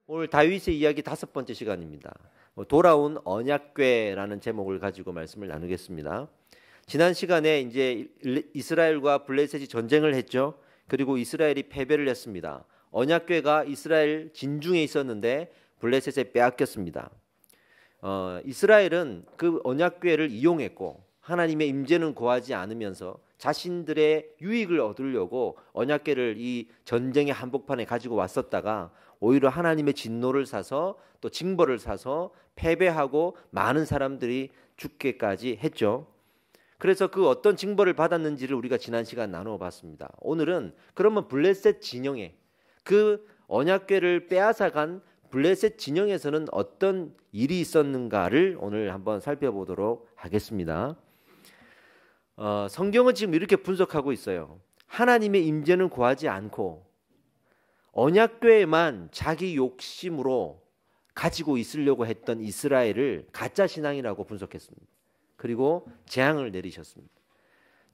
오늘 다윗의 이야기 5번째 시간입니다. 돌아온 언약궤라는 제목을 가지고 말씀을 나누겠습니다. 지난 시간에 이제 이스라엘과 블레셋이 전쟁을 했죠. 그리고 이스라엘이 패배를 했습니다. 언약궤가 이스라엘 진중에 있었는데 블레셋에 빼앗겼습니다. 이스라엘은 그 언약궤를 이용했고 하나님의 임재는 구하지 않으면서 자신들의 유익을 얻으려고 언약궤를 이 전쟁의 한복판에 가지고 왔었다가 오히려 하나님의 진노를 사서 또 징벌을 사서 패배하고 많은 사람들이 죽게까지 했죠. 그래서 그 어떤 징벌을 받았는지를 우리가 지난 시간 나누어 봤습니다. 오늘은 그러면 블레셋 진영에 그 언약궤를 빼앗아간 블레셋 진영에서는 어떤 일이 있었는가를 오늘 한번 살펴보도록 하겠습니다. 성경은 지금 이렇게 분석하고 있어요. 하나님의 임재는 구하지 않고 언약궤에만 자기 욕심으로 가지고 있으려고 했던 이스라엘을 가짜 신앙이라고 분석했습니다. 그리고 재앙을 내리셨습니다.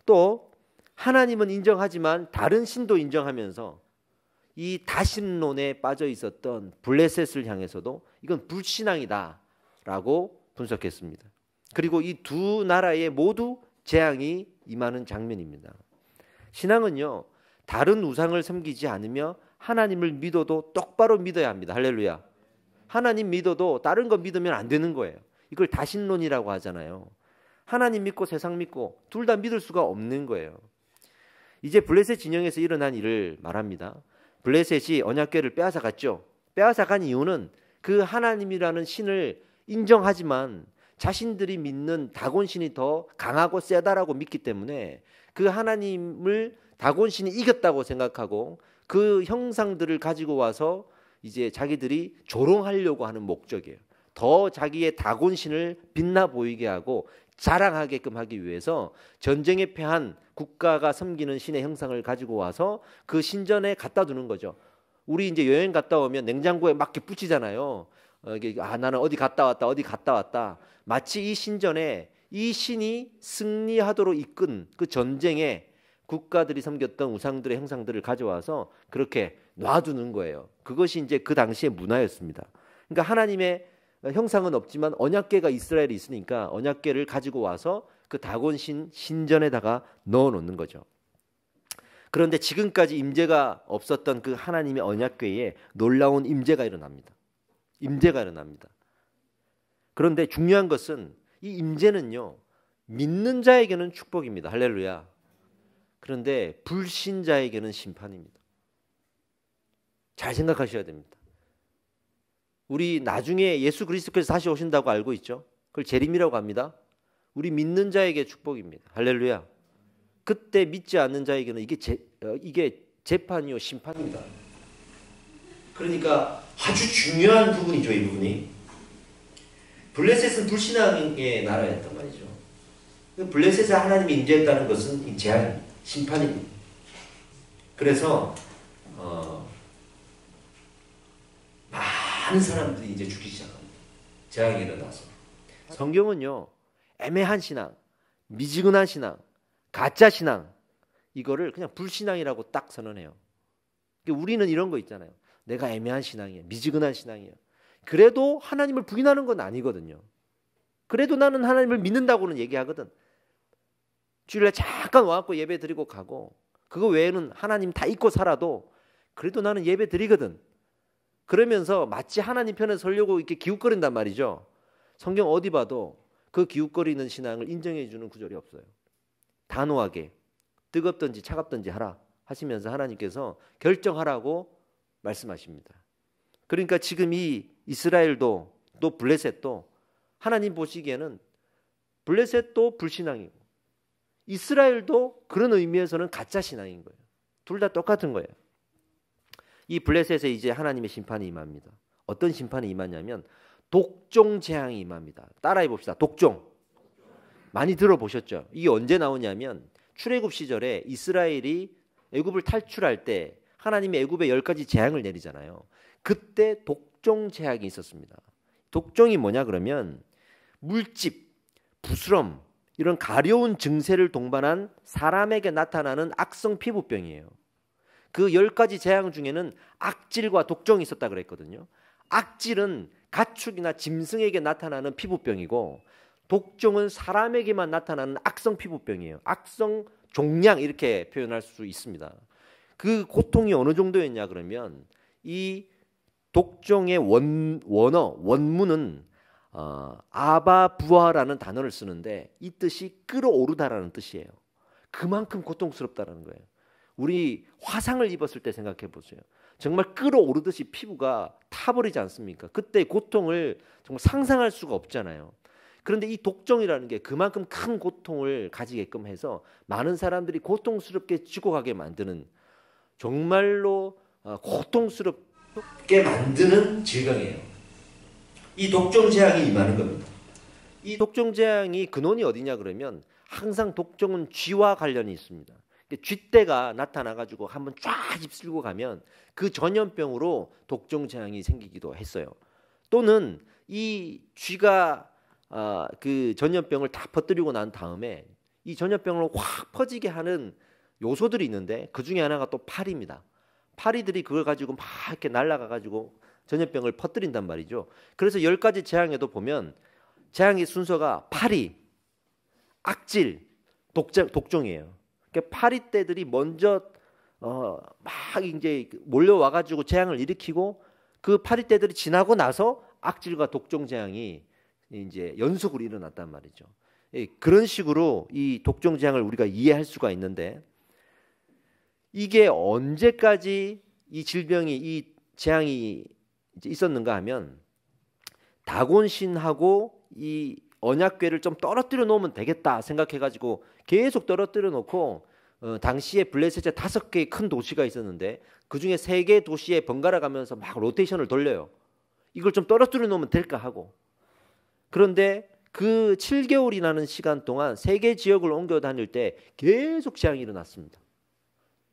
또 하나님은 인정하지만 다른 신도 인정하면서 이 다신론에 빠져 있었던 블레셋을 향해서도 이건 불신앙이다라고 분석했습니다. 그리고 이 두 나라에 모두 재앙이 임하는 장면입니다. 신앙은요, 다른 우상을 섬기지 않으며 하나님을 믿어도 똑바로 믿어야 합니다. 할렐루야. 하나님 믿어도 다른 거 믿으면 안 되는 거예요. 이걸 다신론이라고 하잖아요. 하나님 믿고 세상 믿고 둘 다 믿을 수가 없는 거예요. 이제 블레셋 진영에서 일어난 일을 말합니다. 블레셋이 언약궤를 빼앗아갔죠. 빼앗아간 이유는 그 하나님이라는 신을 인정하지만 자신들이 믿는 다곤신이 더 강하고 세다라고 믿기 때문에 그 하나님을 다곤신이 이겼다고 생각하고 그 형상들을 가지고 와서 이제 자기들이 조롱하려고 하는 목적이에요. 더 자기의 다곤신을 빛나 보이게 하고 자랑하게끔 하기 위해서 전쟁에 패한 국가가 섬기는 신의 형상을 가지고 와서 그 신전에 갖다 두는 거죠. 우리 이제 여행 갔다 오면 냉장고에 막 이렇게 붙이잖아요. 나는 어디 갔다 왔다, 어디 갔다 왔다. 마치 이 신전에 이 신이 승리하도록 이끈 그 전쟁에 국가들이 섬겼던 우상들의 형상들을 가져와서 그렇게 놔두는 거예요. 그것이 이제 그 당시의 문화였습니다. 그러니까 하나님의 형상은 없지만 언약궤가 이스라엘에 있으니까 언약궤를 가지고 와서 그 다곤신 신전에다가 넣어놓는 거죠. 그런데 지금까지 임재가 없었던 그 하나님의 언약궤에 놀라운 임재가 일어납니다. 임재가 일어납니다. 그런데 중요한 것은 이 임재는요, 믿는 자에게는 축복입니다. 할렐루야. 그런데 불신자에게는 심판입니다. 잘 생각하셔야 됩니다. 우리 나중에 예수 그리스도께서 다시 오신다고 알고 있죠. 그걸 재림이라고 합니다. 우리 믿는 자에게 축복입니다. 할렐루야. 그때 믿지 않는 자에게는 이게 재판이요 심판입니다. 그러니까 아주 중요한 부분이죠. 이 부분이. 블레셋은 불신앙의 나라였단 말이죠. 블레셋에 하나님이 임재했다는 것은 재앙입니다. 심판입니다. 그래서 많은 사람들이 이제 죽기 시작합니다. 재앙이 일어나서. 성경은요, 애매한 신앙, 미지근한 신앙, 가짜 신앙, 이거를 그냥 불신앙이라고 딱 선언해요. 우리는 이런 거 있잖아요. 내가 애매한 신앙이에요. 미지근한 신앙이에요. 그래도 하나님을 부인하는 건 아니거든요. 그래도 나는 하나님을 믿는다고는 얘기하거든. 주일에 잠깐 와갖고 예배 드리고 가고 그거 외에는 하나님 다 잊고 살아도 그래도 나는 예배 드리거든. 그러면서 마치 하나님 편에 서려고 이렇게 기웃거린단 말이죠. 성경 어디 봐도 그 기웃거리는 신앙을 인정해 주는 구절이 없어요. 단호하게 뜨겁든지 차갑든지 하라 하시면서 하나님께서 결정하라고 말씀하십니다. 그러니까 지금 이 이스라엘도 또 블레셋도 하나님 보시기에는 블레셋도 불신앙이고 이스라엘도 그런 의미에서는 가짜 신앙인 거예요. 둘 다 똑같은 거예요. 이 블레셋에 이제 하나님의 심판이 임합니다. 어떤 심판이 임하냐면 독종 재앙이 임합니다. 따라해 봅시다. 독종. 많이 들어보셨죠? 이게 언제 나오냐면 출애굽 시절에 이스라엘이 애굽을 탈출할 때 하나님이 애굽에 10가지 재앙을 내리잖아요. 그때 독종 재앙이 있었습니다. 독종이 뭐냐 그러면 물집, 부스럼 이런 가려운 증세를 동반한 사람에게 나타나는 악성 피부병이에요. 그 10가지 재앙 중에는 악질과 독종이 있었다 그랬거든요. 악질은 가축이나 짐승에게 나타나는 피부병이고 독종은 사람에게만 나타나는 악성 피부병이에요. 악성 종양 이렇게 표현할 수 있습니다. 그 고통이 어느 정도였냐 그러면 이 독종의 원문은 아바부아라는 단어를 쓰는데 이 뜻이 끌어오르다라는 뜻이에요. 그만큼 고통스럽다라는 거예요. 우리 화상을 입었을 때 생각해 보세요. 정말 끌어오르듯이 피부가 타버리지 않습니까? 그때 고통을 정말 상상할 수가 없잖아요. 그런데 이 독종이라는 게 그만큼 큰 고통을 가지게끔 해서 많은 사람들이 고통스럽게 죽어가게 만드는 정말로 고통스럽게 만드는 질병이에요. 이 독종 재앙이 임하는 겁니다. 이 독종 재앙이 근원이 어디냐 그러면 항상 독종은 쥐와 관련이 있습니다. 쥐떼가 나타나가지고 한번 쫙 휩쓸고 가면 그 전염병으로 독종 재앙이 생기기도 했어요. 또는 이 쥐가 그 전염병을 다 퍼뜨리고 난 다음에 이 전염병을 확 퍼지게 하는 요소들이 있는데 그 중에 하나가 또 파리입니다. 파리들이 그걸 가지고 막 이렇게 날아가가지고 전염병을 퍼뜨린단 말이죠. 그래서 10가지 재앙에도 보면 재앙의 순서가 파리, 악질, 독종이에요. 그러니까 파리떼들이 먼저 막 이제 몰려와가지고 재앙을 일으키고 그 파리떼들이 지나고 나서 악질과 독종 재앙이 이제 연속으로 일어났단 말이죠. 그런 식으로 이 독종 재앙을 우리가 이해할 수가 있는데 이게 언제까지 이 질병이 이 재앙이 있었는가 하면 다곤신하고 이 언약궤를 좀 떨어뜨려 놓으면 되겠다 생각해가지고 계속 떨어뜨려 놓고 당시에 블레셋에 5개의 큰 도시가 있었는데 그 중에 3개 도시에 번갈아 가면서 막 로테이션을 돌려요. 이걸 좀 떨어뜨려 놓으면 될까 하고. 그런데 그 7개월이라는 시간 동안 3개 지역을 옮겨 다닐 때 계속 재앙이 일어났습니다.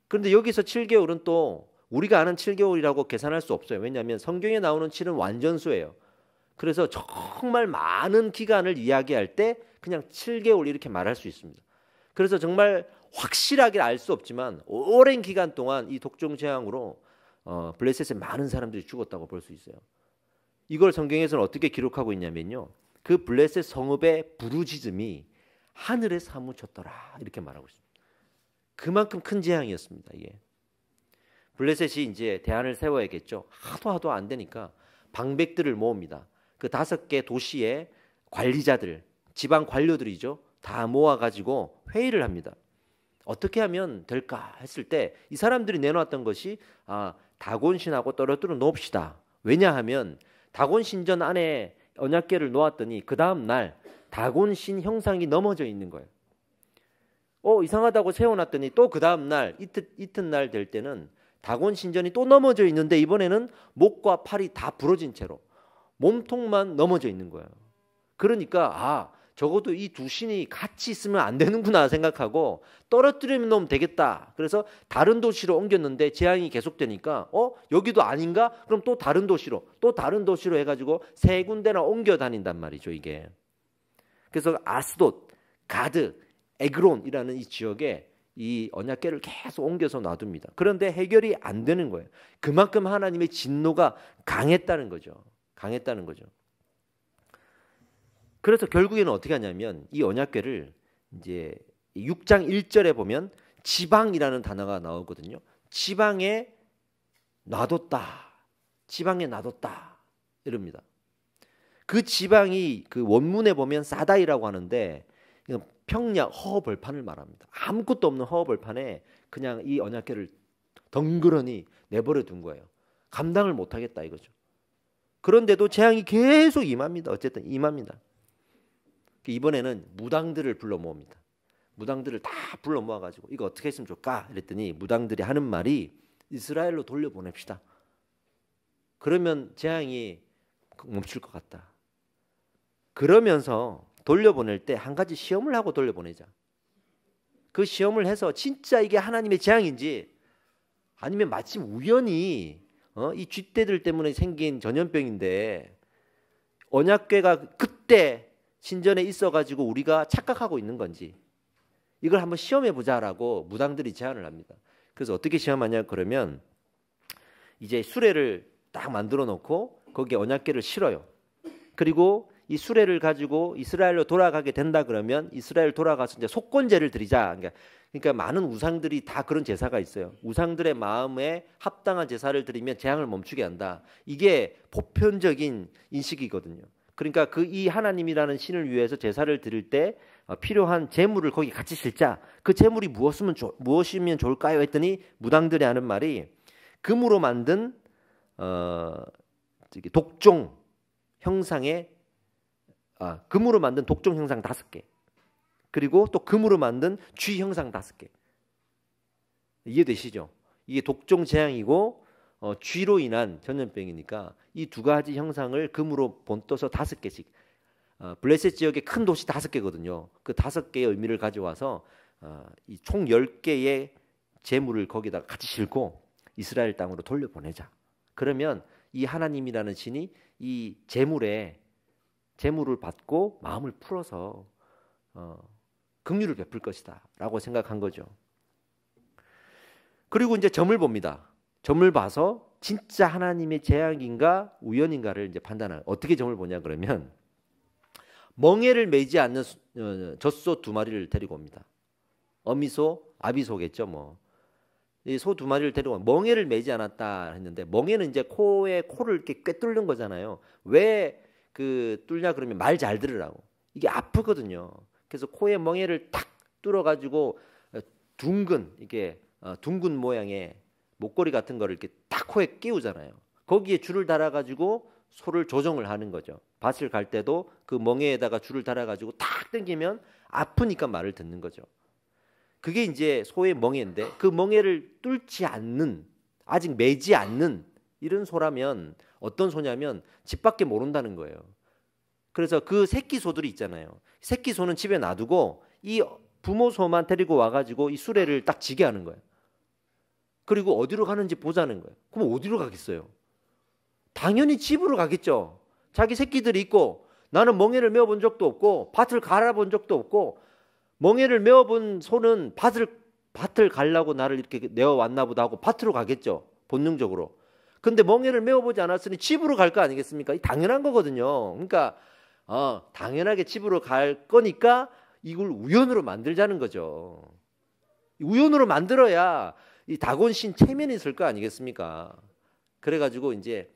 그런데 여기서 7개월은 또 우리가 아는 7개월이라고 계산할 수 없어요. 왜냐하면 성경에 나오는 7은 완전수예요. 그래서 정말 많은 기간을 이야기할 때 그냥 7개월 이렇게 말할 수 있습니다. 그래서 정말 확실하게 알 수 없지만 오랜 기간 동안 이 독종 재앙으로 블레셋에 많은 사람들이 죽었다고 볼 수 있어요. 이걸 성경에서는 어떻게 기록하고 있냐면요. 그 블레셋 성읍의 부르짖음이 하늘에 사무쳤더라 이렇게 말하고 있습니다. 그만큼 큰 재앙이었습니다. 이게. 블레셋이 이제 대안을 세워야겠죠. 하도 안 되니까 방백들을 모읍니다. 그 5개 도시의 관리자들, 지방 관료들이죠. 다 모아가지고 회의를 합니다. 어떻게 하면 될까 했을 때 이 사람들이 내놓았던 것이 다곤신하고 떨어뜨려 놓읍시다. 왜냐하면 다곤신전 안에 언약궤를 놓았더니 그 다음 날 다곤신 형상이 넘어져 있는 거예요. 이상하다고 세워놨더니 또 그 다음 날 이튿날 될 때는 다곤신전이 또 넘어져 있는데 이번에는 목과 팔이 다 부러진 채로 몸통만 넘어져 있는 거예요. 그러니까 적어도 이 두 신이 같이 있으면 안 되는구나 생각하고 떨어뜨려 놓으면 되겠다. 그래서 다른 도시로 옮겼는데 재앙이 계속되니까 여기도 아닌가? 그럼 또 다른 도시로 해가지고 3군데나 옮겨 다닌단 말이죠. 이게. 그래서 아스돗, 가드, 에그론이라는 이 지역에 이 언약궤를 계속 옮겨서 놔둡니다. 그런데 해결이 안 되는 거예요. 그만큼 하나님의 진노가 강했다는 거죠. 그래서 결국에는 어떻게 하냐면 이 언약궤를 이제 6장 1절에 보면 지방이라는 단어가 나오거든요. 지방에 놔뒀다 이럽니다. 그 지방이 그 원문에 보면 사다이라고 하는데 평야 허허벌판을 말합니다. 아무것도 없는 허허벌판에 그냥 이 언약궤를 덩그러니 내버려 둔 거예요. 감당을 못하겠다 이거죠. 그런데도 재앙이 계속 임합니다. 어쨌든 임합니다. 이번에는 무당들을 불러 모읍니다. 무당들을 다 불러 모아가지고 이거 어떻게 했으면 좋을까? 이랬더니 무당들이 하는 말이 이스라엘로 돌려보냅시다. 그러면 재앙이 멈출 것 같다. 그러면서 돌려보낼 때 한 가지 시험을 하고 돌려보내자. 그 시험을 해서 진짜 이게 하나님의 재앙인지 아니면 마침 우연히 이 쥐떼들 때문에 생긴 전염병인데 언약궤가 그때 신전에 있어가지고 우리가 착각하고 있는 건지 이걸 한번 시험해보자라고 무당들이 제안을 합니다. 그래서 어떻게 시험하냐 그러면 이제 수레를 딱 만들어 놓고 거기에 언약궤를 실어요. 그리고 이 수레를 가지고 이스라엘로 돌아가게 된다 그러면 이스라엘 돌아가서 이제 속건제를 드리자. 그러니까 많은 우상들이 다 그런 제사가 있어요. 우상들의 마음에 합당한 제사를 드리면 재앙을 멈추게 한다. 이게 보편적인 인식이거든요. 그러니까 그 이 하나님이라는 신을 위해서 제사를 드릴 때 필요한 제물을 거기 같이 실자. 그 제물이 무엇이면 좋을까요? 했더니 무당들이 하는 말이 금으로 만든 독종 형상의 금으로 만든 독종 형상 5개. 그리고 또 금으로 만든 쥐 형상 5개. 이해되시죠? 이게 독종 재앙이고 쥐로 인한 전염병이니까 이 두 가지 형상을 금으로 본떠서 5개씩. 블레셋 지역의 큰 도시 5개거든요. 그 5개의 의미를 가져와서 이 총 10개의 제물을 거기다 같이 싣고 이스라엘 땅으로 돌려보내자. 그러면 이 하나님이라는 신이 이 제물을 받고 마음을 풀어서 긍휼을 베풀 것이다 라고 생각한 거죠. 그리고 이제 점을 봅니다. 점을 봐서 진짜 하나님의 재앙인가 우연인가를 이제 판단하는. 어떻게 점을 보냐 그러면 멍에를 매지 않는 젖소 2마리를 데리고 옵니다. 어미소, 아비소겠죠 뭐. 이 소 2마리를 데리고 멍에를 매지 않았다 했는데 멍에는 이제 코를 이렇게 꿰뚫는 거잖아요. 왜 그 뚫냐 그러면 말 잘 들으라고. 이게 아프거든요. 그래서 코에 멍에를 탁 뚫어가지고 둥근 모양의 목걸이 같은 거를 이렇게 딱 코에 끼우잖아요. 거기에 줄을 달아가지고 소를 조정을 하는 거죠. 밭을 갈 때도 그 멍에에다가 줄을 달아가지고 탁 당기면 아프니까 말을 듣는 거죠. 그게 이제 소의 멍에인데 그 멍에를 뚫지 않는, 아직 매지 않는 이런 소라면 어떤 소냐면 집 밖에 모른다는 거예요. 그래서 그 새끼 소들이 있잖아요. 새끼 소는 집에 놔두고 이 부모 소만 데리고 와가지고 이 수레를 딱 지게 하는 거예요. 그리고 어디로 가는지 보자는 거예요. 그럼 어디로 가겠어요? 당연히 집으로 가겠죠. 자기 새끼들이 있고 나는 멍에를 메어본 적도 없고 밭을 갈아본 적도 없고 멍에를 메어본 소는 밭을 가려고 나를 이렇게 내어왔나 보다 하고 밭으로 가겠죠. 본능적으로. 근데 멍에를 메어보지 않았으니 집으로 갈 거 아니겠습니까? 당연한 거거든요. 그러니까 당연하게 집으로 갈 거니까 이걸 우연으로 만들자는 거죠. 우연으로 만들어야 이 다곤신 체면이 있을 거 아니겠습니까? 그래가지고 이제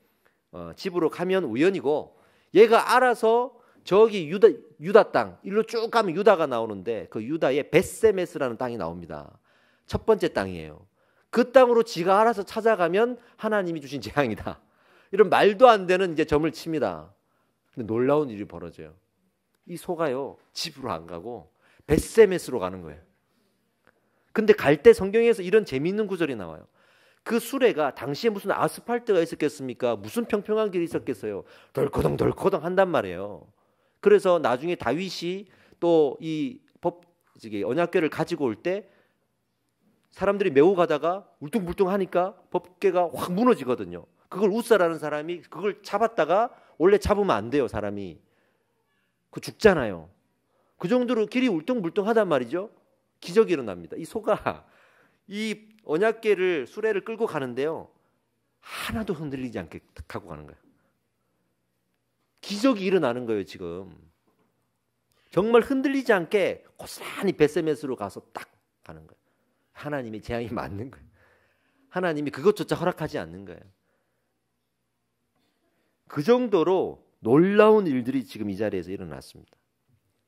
집으로 가면 우연이고 얘가 알아서 저기 유다 땅 일로 쭉 가면 유다가 나오는데 그 유다의 벳세메스라는 땅이 나옵니다. 첫 번째 땅이에요. 그 땅으로 지가 알아서 찾아가면 하나님이 주신 재앙이다. 이런 말도 안 되는 이제 점을 칩니다. 근데 놀라운 일이 벌어져요. 이 소가요 집으로 안 가고 벳세메스로 가는 거예요. 근데 갈 때 성경에서 이런 재미있는 구절이 나와요. 그 수레가 당시에 무슨 아스팔트가 있었겠습니까? 무슨 평평한 길이 있었겠어요? 덜커덩 한단 말이에요. 그래서 나중에 다윗이 또 이 언약궤를 가지고 올 때 사람들이 메고 가다가 울퉁불퉁 하니까 법궤가 확 무너지거든요. 그걸 웃사라는 사람이 그걸 잡았다가 원래 잡으면 안 돼요. 사람이. 그 죽잖아요. 그 정도로 길이 울퉁불퉁하단 말이죠. 기적이 일어납니다. 이 소가 이 언약궤를 수레를 끌고 가는데요. 하나도 흔들리지 않게 타고 가는 거예요. 기적이 일어나는 거예요. 지금. 정말 흔들리지 않게 고스란히 벳세메스로 가서 딱 가는 거예요. 하나님의 재앙이 맞는 거예요. 하나님이 그것조차 허락하지 않는 거예요. 그 정도로 놀라운 일들이 지금 이 자리에서 일어났습니다.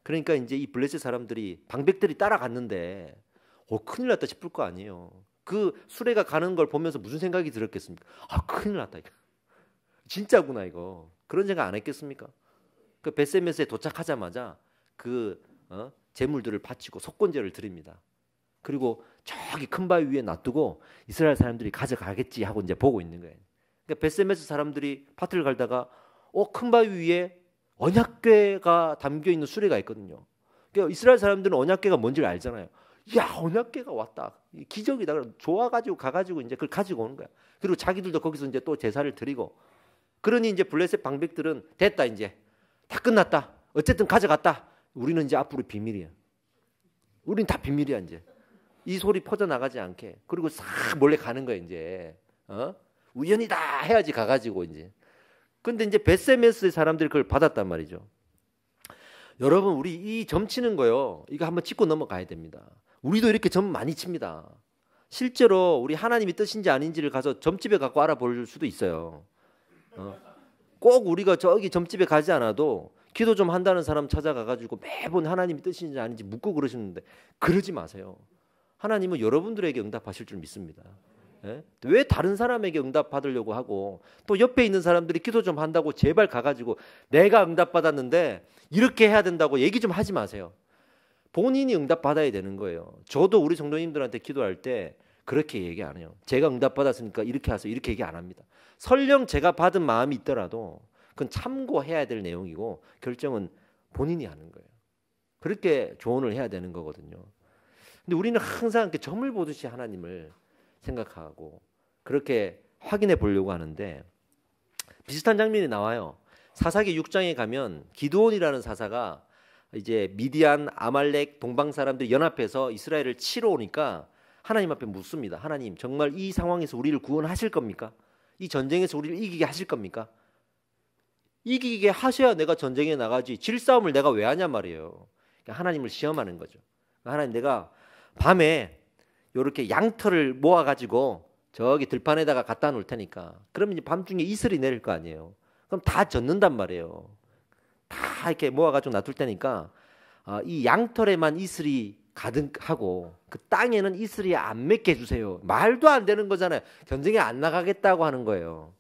그러니까 이제 이 블레셋 사람들이 방백들이 따라갔는데 큰일 났다 싶을 거 아니에요. 그 수레가 가는 걸 보면서 무슨 생각이 들었겠습니까? 큰일 났다 이거. 진짜구나 이거. 그런 생각 안 했겠습니까? 그 벳세메스에 도착하자마자 그 제물들을 바치고 속건제를 드립니다. 그리고 저기 큰 바위 위에 놔두고 이스라엘 사람들이 가져가겠지 하고 이제 보고 있는 거예요. 그러니까 벳세메스 사람들이 밭을 갈다가 큰 바위 위에 언약궤가 담겨 있는 수레가 있거든요. 그러니까 이스라엘 사람들은 언약궤가 뭔지를 알잖아요. 야, 언약궤가 왔다. 기적이다. 좋아가지고 가가지고 이제 그걸 가지고 오는 거야. 그리고 자기들도 거기서 이제 또 제사를 드리고. 그러니 이제 블레셋 방백들은 됐다 이제 다 끝났다. 어쨌든 가져갔다. 우리는 이제 앞으로 비밀이야. 우린 다 비밀이야 이제. 이 소리 퍼져 나가지 않게. 그리고 싹 몰래 가는 거야 이제. 우연이다 해야지 가가지고 이제. 근데 이제 벳세메스의 사람들이 그걸 받았단 말이죠. 여러분, 우리 이 점치는 거요, 이거 한번 짚고 넘어가야 됩니다. 우리도 이렇게 점 많이 칩니다. 실제로 우리 하나님이 뜻인지 아닌지를 가서 점집에 갖고 알아볼 수도 있어요. 꼭 우리가 저기 점집에 가지 않아도 기도 좀 한다는 사람 찾아가가지고 매번 하나님이 뜻인지 아닌지 묻고 그러시는데, 그러지 마세요. 하나님은 여러분들에게 응답하실 줄 믿습니다. 예? 왜 다른 사람에게 응답 받으려고 하고, 또 옆에 있는 사람들이 기도 좀 한다고 제발 가가지고 내가 응답 받았는데 이렇게 해야 된다고 얘기 좀 하지 마세요. 본인이 응답 받아야 되는 거예요. 저도 우리 성도님들한테 기도할 때 그렇게 얘기 안 해요. 제가 응답 받았으니까 이렇게 하세요, 이렇게 얘기 안 합니다. 설령 제가 받은 마음이 있더라도 그건 참고해야 될 내용이고 결정은 본인이 하는 거예요. 그렇게 조언을 해야 되는 거거든요. 근데 우리는 항상 이렇게 점을 보듯이 하나님을 생각하고 그렇게 확인해 보려고 하는데, 비슷한 장면이 나와요. 사사기 6장에 가면 기드온이라는 사사가 이제 미디안, 아말렉, 동방 사람들 연합해서 이스라엘을 치러 오니까 하나님 앞에 묻습니다. 하나님, 정말 이 상황에서 우리를 구원하실 겁니까? 이 전쟁에서 우리를 이기게 하실 겁니까? 이기게 하셔야 내가 전쟁에 나가지, 질 싸움을 내가 왜 하냔 말이에요. 그러니까 하나님을 시험하는 거죠. 하나님, 내가 밤에 이렇게 양털을 모아가지고 저기 들판에다가 갖다 놓을 테니까, 그러면 이제 밤중에 이슬이 내릴 거 아니에요. 그럼 다 젖는단 말이에요. 다 이렇게 모아가지고 놔둘 테니까 이 양털에만 이슬이 가득하고 그 땅에는 이슬이 안 맺게 해주세요. 말도 안 되는 거잖아요. 전쟁에 안 나가겠다고 하는 거예요.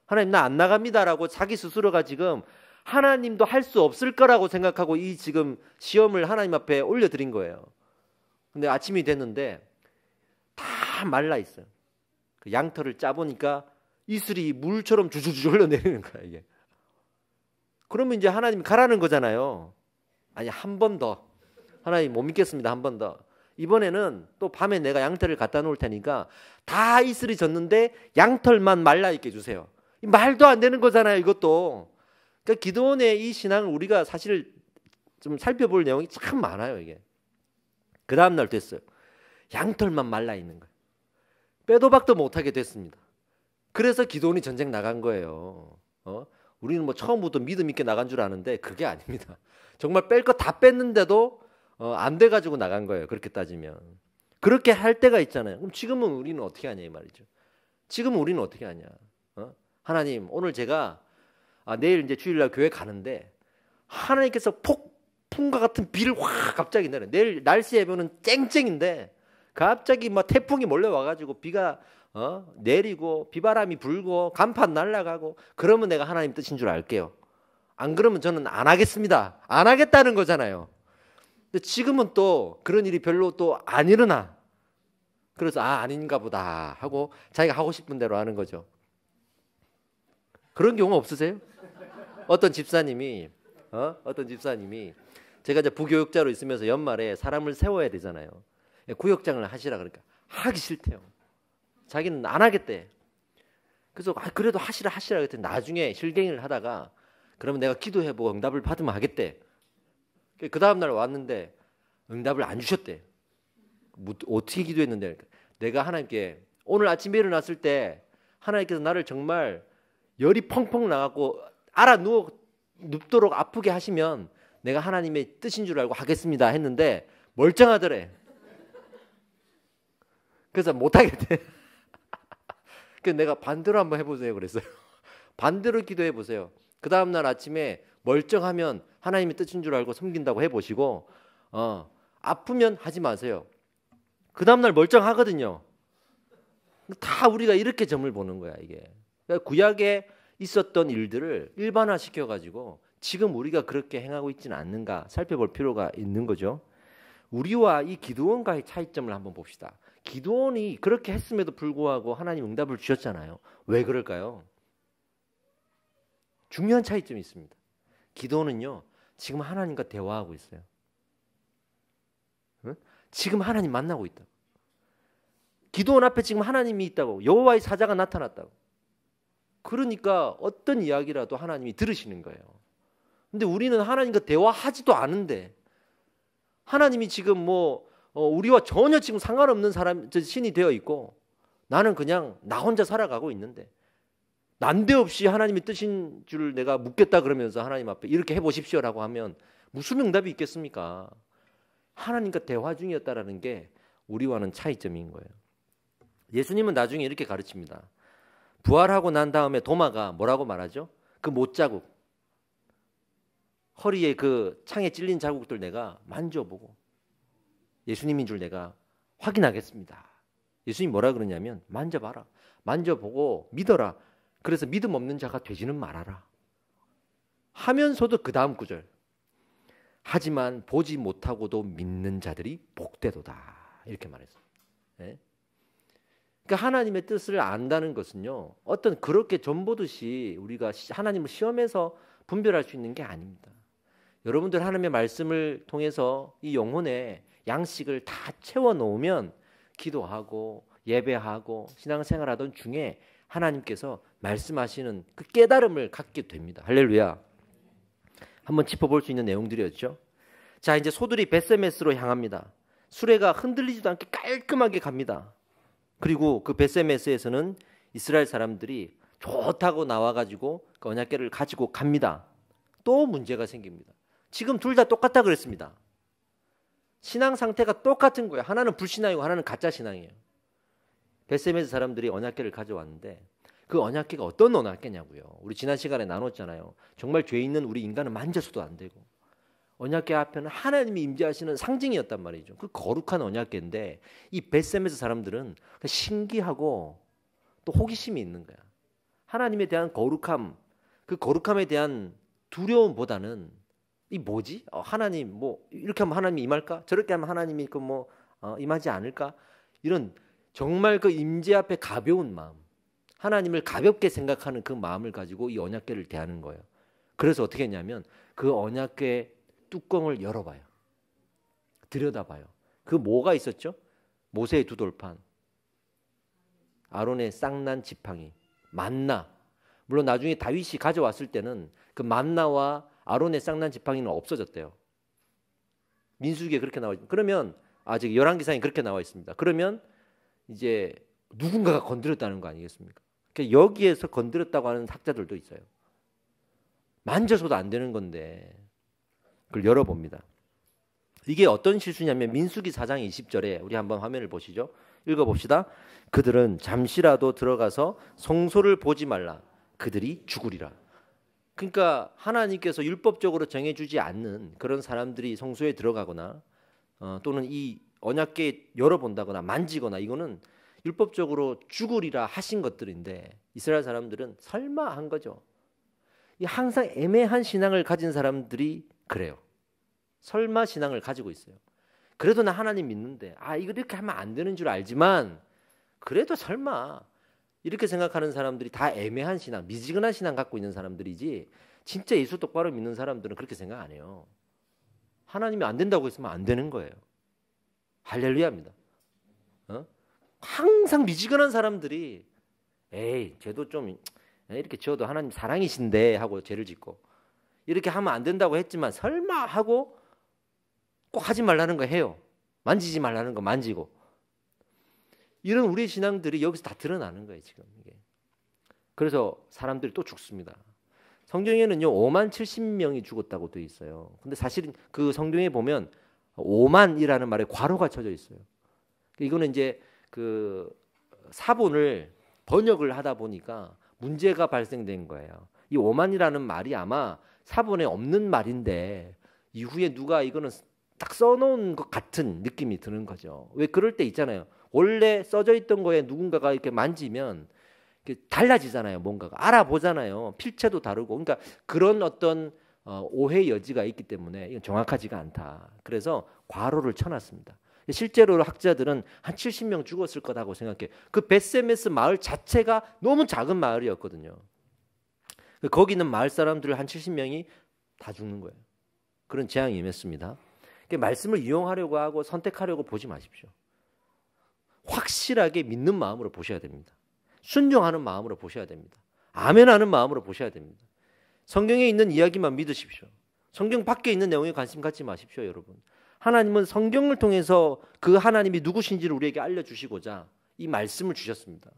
하나님, 나 안 나갑니다라고 자기 스스로가 지금 하나님도 할 수 없을 거라고 생각하고 이 지금 시험을 하나님 앞에 올려드린 거예요. 근데 아침이 됐는데 다 말라 있어요. 그 양털을 짜보니까 이슬이 물처럼 주주주 흘러내리는 거야, 이게. 그러면 이제 하나님이 가라는 거잖아요. 아니, 한 번 더. 하나님, 못 믿겠습니다. 한 번 더. 이번에는 또 밤에 내가 양털을 갖다 놓을 테니까 다 이슬이 졌는데 양털만 말라 있게 해주세요. 말도 안 되는 거잖아요, 이것도. 그러니까 기드온의 이 신앙을 우리가 사실 좀 살펴볼 내용이 참 많아요, 이게. 그 다음날 됐어요. 양털만 말라 있는 거예요. 빼도 박도 못하게 됐습니다. 그래서 기드온이 전쟁 나간 거예요. 우리는 뭐 처음부터 믿음 있게 나간 줄 아는데 그게 아닙니다. 정말 뺄 거 다 뺐는데도 안 돼가지고 나간 거예요. 그렇게 따지면. 그렇게 할 때가 있잖아요. 그럼 지금은 우리는 어떻게 하냐 이 말이죠. 지금은 우리는 어떻게 하냐. 하나님, 오늘 제가 내일 이제 주일날 교회 가는데 하나님께서 폭풍과 같은 비를 확 갑자기 내려. 내일 날씨 예보는 쨍쨍인데 갑자기 막 태풍이 몰려와가지고 비가 내리고 비바람이 불고 간판 날아가고, 그러면 내가 하나님 뜻인 줄 알게요. 안 그러면 저는 안 하겠습니다. 안 하겠다는 거잖아요. 근데 지금은 또 그런 일이 별로 또 안 일어나. 그래서 아닌가 보다 하고 자기가 하고 싶은 대로 하는 거죠. 그런 경우 없으세요? 어떤 집사님이 제가 이제 부교육자로 있으면서 연말에 사람을 세워야 되잖아요. 구역장을 하시라 그러니까 하기 싫대요. 자기는 안 하겠대. 그래서 그래도 하시라 그랬더니 나중에 실갱이를 하다가 그러면 내가 기도해보고 응답을 받으면 하겠대. 그 다음날 왔는데 응답을 안 주셨대. 어떻게 기도했는데, 내가 하나님께 오늘 아침에 일어났을 때 하나님께서 나를 정말 열이 펑펑 나갖고 눕도록 아프게 하시면 내가 하나님의 뜻인 줄 알고 하겠습니다 했는데 멀쩡하더래. 그래서 못하겠대. 그래서 내가 반대로 한번 해보세요 그랬어요. 반대로 기도해보세요. 그 다음날 아침에 멀쩡하면 하나님의 뜻인 줄 알고 섬긴다고 해보시고 아프면 하지 마세요. 그 다음날 멀쩡하거든요. 다 우리가 이렇게 점을 보는 거야 이게. 그러니까 구약에 있었던 일들을 일반화시켜가지고 지금 우리가 그렇게 행하고 있지는 않는가 살펴볼 필요가 있는 거죠. 우리와 이 기드온과의 차이점을 한번 봅시다. 기드온이 그렇게 했음에도 불구하고 하나님 응답을 주셨잖아요. 왜 그럴까요? 중요한 차이점이 있습니다. 기드온은요, 지금 하나님과 대화하고 있어요. 응? 지금 하나님 만나고 있다. 기드온 앞에 지금 하나님이 있다고, 여호와의 사자가 나타났다고. 그러니까 어떤 이야기라도 하나님이 들으시는 거예요. 근데 우리는 하나님과 대화하지도 않은데 하나님이 지금 우리와 전혀 지금 상관없는 신이 되어 있고 나는 그냥 나 혼자 살아가고 있는데 난데없이 하나님의 뜻인 줄 내가 묻겠다 그러면서 하나님 앞에 이렇게 해보십시오라고 하면 무슨 응답이 있겠습니까? 하나님과 대화 중이었다라는 게 우리와는 차이점인 거예요. 예수님은 나중에 이렇게 가르칩니다. 부활하고 난 다음에 도마가 뭐라고 말하죠? 그 못자국, 허리에 그 창에 찔린 자국들 내가 만져보고 예수님인 줄 내가 확인하겠습니다. 예수님이 뭐라 그러냐면 만져봐라, 만져보고 믿어라. 그래서 믿음 없는 자가 되지는 말아라 하면서도 그 다음 구절, 하지만 보지 못하고도 믿는 자들이 복되도다, 이렇게 말했습니다. 네? 그러니까 하나님의 뜻을 안다는 것은요, 어떤 그렇게 전보듯이 우리가 하나님을 시험해서 분별할 수 있는 게 아닙니다. 여러분들 하나님의 말씀을 통해서 이 영혼의 양식을 다 채워 놓으면 기도하고 예배하고 신앙생활하던 중에 하나님께서 말씀하시는 그 깨달음을 갖게 됩니다. 할렐루야. 한번 짚어볼 수 있는 내용들이었죠. 자, 이제 소들이 벳세메스로 향합니다. 수레가 흔들리지도 않게 깔끔하게 갑니다. 그리고 그 벳세메스에서는 이스라엘 사람들이 좋다고 나와가지고 그 언약궤를 가지고 갑니다. 또 문제가 생깁니다. 지금 둘 다 똑같다 그랬습니다. 신앙 상태가 똑같은 거예요. 하나는 불신앙이고 하나는 가짜 신앙이에요. 벳세메스 사람들이 언약궤를 가져왔는데 그 언약궤가 어떤 언약궤냐고요. 우리 지난 시간에 나눴잖아요. 정말 죄 있는 우리 인간은 만져서도 안 되고, 언약궤 앞에는 하나님이 임재하시는 상징이었단 말이죠. 그 거룩한 언약궤인데 이 벳세메스 사람들은 신기하고 또 호기심이 있는 거야. 하나님에 대한 거룩함, 그 거룩함에 대한 두려움보다는 이 뭐지? 하나님 뭐 이렇게 하면 하나님이 임할까? 저렇게 하면 하나님이 그 뭐 임하지 않을까? 이런 정말 그 임재 앞에 가벼운 마음, 하나님을 가볍게 생각하는 그 마음을 가지고 이 언약궤를 대하는 거예요. 그래서 어떻게 했냐면 그 언약궤 뚜껑을 열어봐요. 들여다봐요. 그 뭐가 있었죠? 모세의 두 돌판, 아론의 쌍난 지팡이, 만나. 물론 나중에 다윗이 가져왔을 때는 그 만나와 아론의 쌍난 지팡이는 없어졌대요. 민수기에 그렇게 나와 있습니다. 그러면 아직 열왕기상에 그렇게 나와 있습니다. 그러면 이제 누군가가 건드렸다는 거 아니겠습니까? 그러니까 여기에서 건드렸다고 하는 학자들도 있어요. 만져서도 안 되는 건데 그걸 열어봅니다. 이게 어떤 실수냐면 민수기 4장 20절에 우리 한번 화면을 보시죠. 읽어봅시다. 그들은 잠시라도 들어가서 성소를 보지 말라. 그들이 죽으리라. 그러니까 하나님께서 율법적으로 정해주지 않는 그런 사람들이 성소에 들어가거나 또는 이 언약궤 열어본다거나 만지거나, 이거는 율법적으로 죽으리라 하신 것들인데 이스라엘 사람들은 설마 한 거죠. 항상 애매한 신앙을 가진 사람들이 그래요. 설마 신앙을 가지고 있어요. 그래도 나 하나님 믿는데 이거 이렇게 하면 안 되는 줄 알지만 그래도 설마, 이렇게 생각하는 사람들이 다 애매한 신앙, 미지근한 신앙 갖고 있는 사람들이지 진짜 예수 똑바로 믿는 사람들은 그렇게 생각 안 해요. 하나님이 안 된다고 했으면 안 되는 거예요. 할렐루야입니다. 항상 미지근한 사람들이 쟤도 좀 이렇게 지어도 하나님 사랑이신데 하고 죄를 짓고, 이렇게 하면 안 된다고 했지만 설마 하고 꼭 하지 말라는 거 해요. 만지지 말라는 거 만지고. 이런 우리의 신앙들이 여기서 다 드러나는 거예요, 지금 이게. 그래서 사람들이 또 죽습니다. 성경에는요 5만 70명이 죽었다고 되어 있어요. 근데 사실은 그 성경에 보면 5만이라는 말에 괄호가 쳐져 있어요. 이거는 이제 그 사본을 번역을 하다 보니까 문제가 발생된 거예요. 이 5만이라는 말이 아마 사본에 없는 말인데 이후에 누가 이거는 딱 써놓은 것 같은 느낌이 드는 거죠. 왜 그럴 때 있잖아요. 원래 써져 있던 거에 누군가가 이렇게 만지면 이렇게 달라지잖아요. 뭔가가 알아보잖아요. 필체도 다르고. 그러니까 그런 어떤 오해 여지가 있기 때문에 이건 정확하지가 않다. 그래서 괄호를 쳐놨습니다. 실제로 학자들은 한 70명 죽었을 거라고 생각해요. 그 벳세메스 마을 자체가 너무 작은 마을이었거든요. 거기 있는 마을 사람들 한 70명이 다 죽는 거예요. 그런 재앙이 임했습니다. 말씀을 이용하려고 하고 선택하려고 보지 마십시오. 확실하게 믿는 마음으로 보셔야 됩니다. 순종하는 마음으로 보셔야 됩니다. 아멘하는 마음으로 보셔야 됩니다. 성경에 있는 이야기만 믿으십시오. 성경 밖에 있는 내용에 관심 갖지 마십시오, 여러분. 하나님은 성경을 통해서 그 하나님이 누구신지를 우리에게 알려주시고자 이 말씀을 주셨습니다.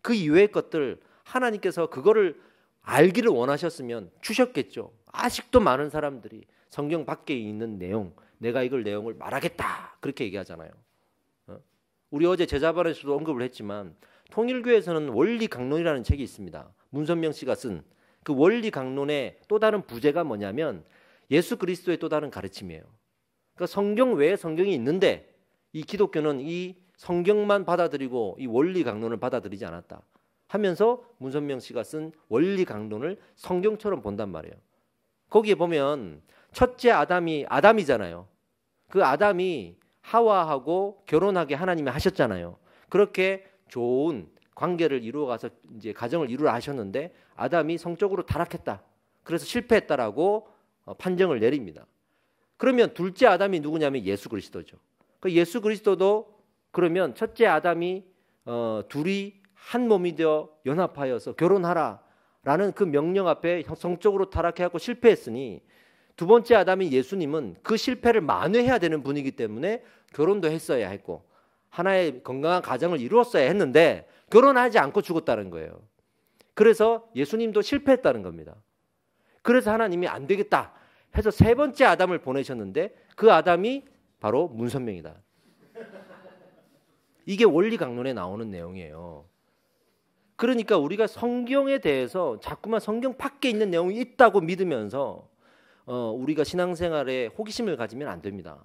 그 이외의 것들 하나님께서 그거를 알기를 원하셨으면 주셨겠죠. 아직도 많은 사람들이 성경 밖에 있는 내용, 내가 이걸 내용을 말하겠다 그렇게 얘기하잖아요. 우리 어제 제자반에서도 언급을 했지만 통일교에서는 원리강론이라는 책이 있습니다. 문선명 씨가 쓴 그 원리강론의 또 다른 부제가 뭐냐면 예수 그리스도의 또 다른 가르침이에요. 그러니까 성경 외에 성경이 있는데 이 기독교는 이 성경만 받아들이고 이 원리강론을 받아들이지 않았다 하면서 문선명 씨가 쓴 원리강론을 성경처럼 본단 말이에요. 거기에 보면 첫째 아담이잖아요. 그 아담이 하와하고 결혼하게 하나님이 하셨잖아요. 그렇게 좋은 관계를 이루어가서 이제 가정을 이루라 하셨는데 아담이 성적으로 타락했다. 그래서 실패했다라고 판정을 내립니다. 그러면 둘째 아담이 누구냐면 예수 그리스도죠. 그 예수 그리스도도 그러면 첫째 아담이 둘이 한 몸이 되어 연합하여서 결혼하라라는 그 명령 앞에 성적으로 타락해갖고 실패했으니 두 번째 아담인 예수님은 그 실패를 만회해야 되는 분이기 때문에 결혼도 했어야 했고 하나의 건강한 가정을 이루었어야 했는데 결혼하지 않고 죽었다는 거예요. 그래서 예수님도 실패했다는 겁니다. 그래서 하나님이 안 되겠다 해서 세 번째 아담을 보내셨는데 그 아담이 바로 문선명이다. 이게 원리강론에 나오는 내용이에요. 그러니까 우리가 성경에 대해서 자꾸만 성경 밖에 있는 내용이 있다고 믿으면서 우리가 신앙생활에 호기심을 가지면 안 됩니다.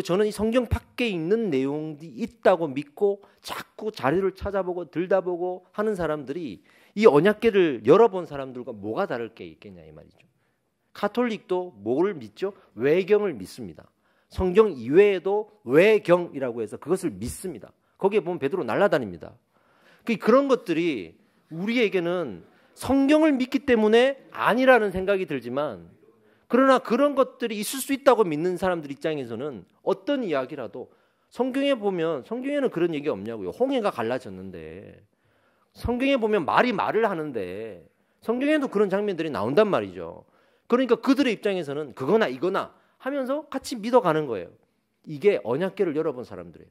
저는 이 성경 밖에 있는 내용이 있다고 믿고 자꾸 자료를 찾아보고 들다보고 하는 사람들이 이 언약궤를 열어본 사람들과 뭐가 다를 게 있겠냐 이 말이죠. 가톨릭도 뭘 믿죠? 외경을 믿습니다. 성경 이외에도 외경이라고 해서 그것을 믿습니다. 거기에 보면 베드로 날아다닙니다. 그런 것들이 우리에게는 성경을 믿기 때문에 아니라는 생각이 들지만 그러나 그런 것들이 있을 수 있다고 믿는 사람들 입장에서는 어떤 이야기라도 성경에 보면 성경에는 그런 얘기 없냐고요. 홍해가 갈라졌는데 성경에 보면 말이 말을 하는데 성경에도 그런 장면들이 나온단 말이죠. 그러니까 그들의 입장에서는 그거나 이거나 하면서 같이 믿어가는 거예요. 이게 언약궤를 열어본 사람들이에요.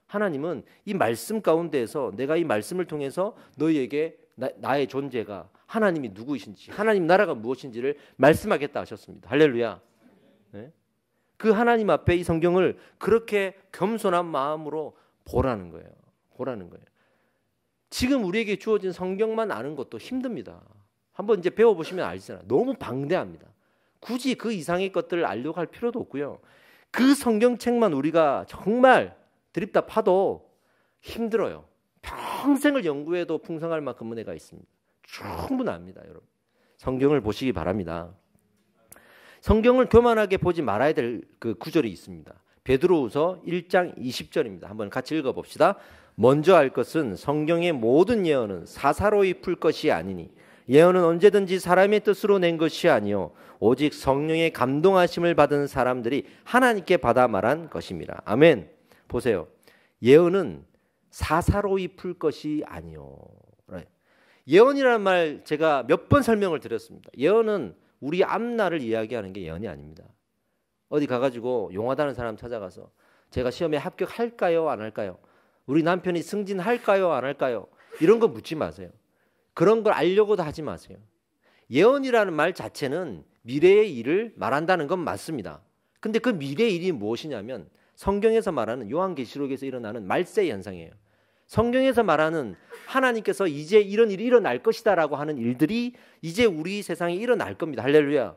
하나님은 이 말씀 가운데에서 내가 이 말씀을 통해서 너희에게 나의 존재가 하나님이 누구이신지 하나님 나라가 무엇인지를 말씀하겠다 하셨습니다. 할렐루야. 네? 그 하나님 앞에 이 성경을 그렇게 겸손한 마음으로 보라는 거예요. 보라는 거예요. 지금 우리에게 주어진 성경만 아는 것도 힘듭니다. 한번 이제 배워보시면 알잖아요. 너무 방대합니다. 굳이 그 이상의 것들을 알려고 할 필요도 없고요. 그 성경책만 우리가 정말 드립다 파도 힘들어요. 평생을 연구해도 풍성할 만큼 은혜가 있습니다. 충분합니다, 여러분. 성경을 보시기 바랍니다. 성경을 교만하게 보지 말아야 될 그 구절이 있습니다. 베드로후서 1장 20절입니다. 한번 같이 읽어봅시다. 먼저 알 것은 성경의 모든 예언은 사사로이 풀 것이 아니니 예언은 언제든지 사람의 뜻으로 낸 것이 아니요 오직 성령의 감동하심을 받은 사람들이 하나님께 받아 말한 것입니다. 아멘. 보세요. 예언은 사사로이 풀 것이 아니요. 예언이라는 말 제가 몇 번 설명을 드렸습니다. 예언은 우리 앞날을 이야기하는 게 예언이 아닙니다. 어디 가가지고 용하다는 사람 찾아가서 제가 시험에 합격할까요? 안 할까요? 우리 남편이 승진할까요? 안 할까요? 이런 거 묻지 마세요. 그런 걸 알려고도 하지 마세요. 예언이라는 말 자체는 미래의 일을 말한다는 건 맞습니다. 근데 그 미래의 일이 무엇이냐면 성경에서 말하는 요한계시록에서 일어나는 말세 현상이에요. 성경에서 말하는 하나님께서 이제 이런 일이 일어날 것이다라고 하는 일들이 이제 우리 세상에 일어날 겁니다. 할렐루야.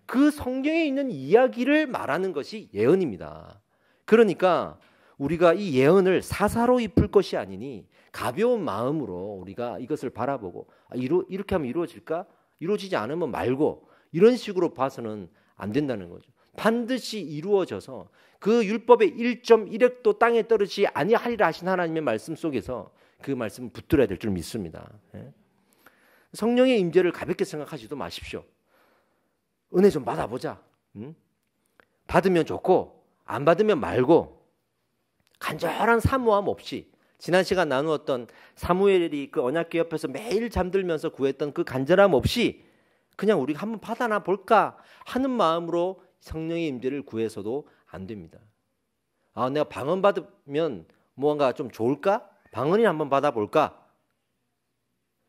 그 성경에 있는 이야기를 말하는 것이 예언입니다. 그러니까 우리가 이 예언을 사사로이 풀 것이 아니니 가벼운 마음으로 우리가 이것을 바라보고 이렇게 하면 이루어질까? 이루어지지 않으면 말고 이런 식으로 봐서는 안 된다는 거죠. 반드시 이루어져서 그 율법의 1.1획도 땅에 떨어지지 아니하리라 하신 하나님의 말씀 속에서 그 말씀을 붙들어야 될 줄 믿습니다. 성령의 임재를 가볍게 생각하지도 마십시오. 은혜 좀 받아보자. 받으면 좋고 안 받으면 말고 간절한 사모함 없이 지난 시간 나누었던 사무엘이 그 언약궤 옆에서 매일 잠들면서 구했던 그 간절함 없이 그냥 우리가 한번 받아나 볼까 하는 마음으로 성령의 임재를 구해서도 안 됩니다. 내가 방언 받으면 뭔가 좀 좋을까? 방언이 한번 받아볼까?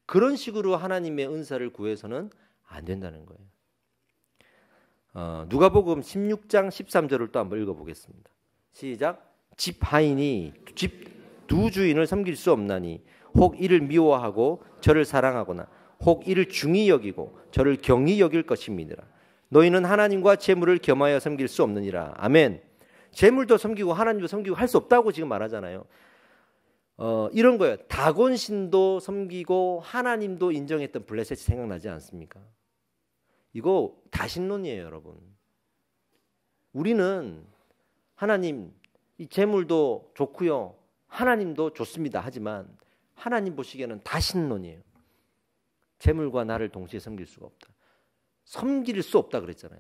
그런 식으로 하나님의 은사를 구해서는 안 된다는 거예요. 누가복음 16장 13절을 또 한번 읽어보겠습니다. 시작. 집 하인이 집 두 주인을 섬길 수 없나니 혹 이를 미워하고 저를 사랑하거나 혹 이를 중히 여기고 저를 경히 여길 것임이니라. 너희는 하나님과 재물을 겸하여 섬길 수 없느니라. 아멘. 재물도 섬기고 하나님도 섬기고 할 수 없다고 지금 말하잖아요. 이런 거예요. 다곤신도 섬기고 하나님도 인정했던 블레셋이 생각나지 않습니까? 이거 다신론이에요, 여러분. 우리는 하나님 이 재물도 좋고요, 하나님도 좋습니다. 하지만 하나님 보시기에는 다신론이에요. 재물과 나를 동시에 섬길 수가 없다. 섬길 수 없다 그랬잖아요.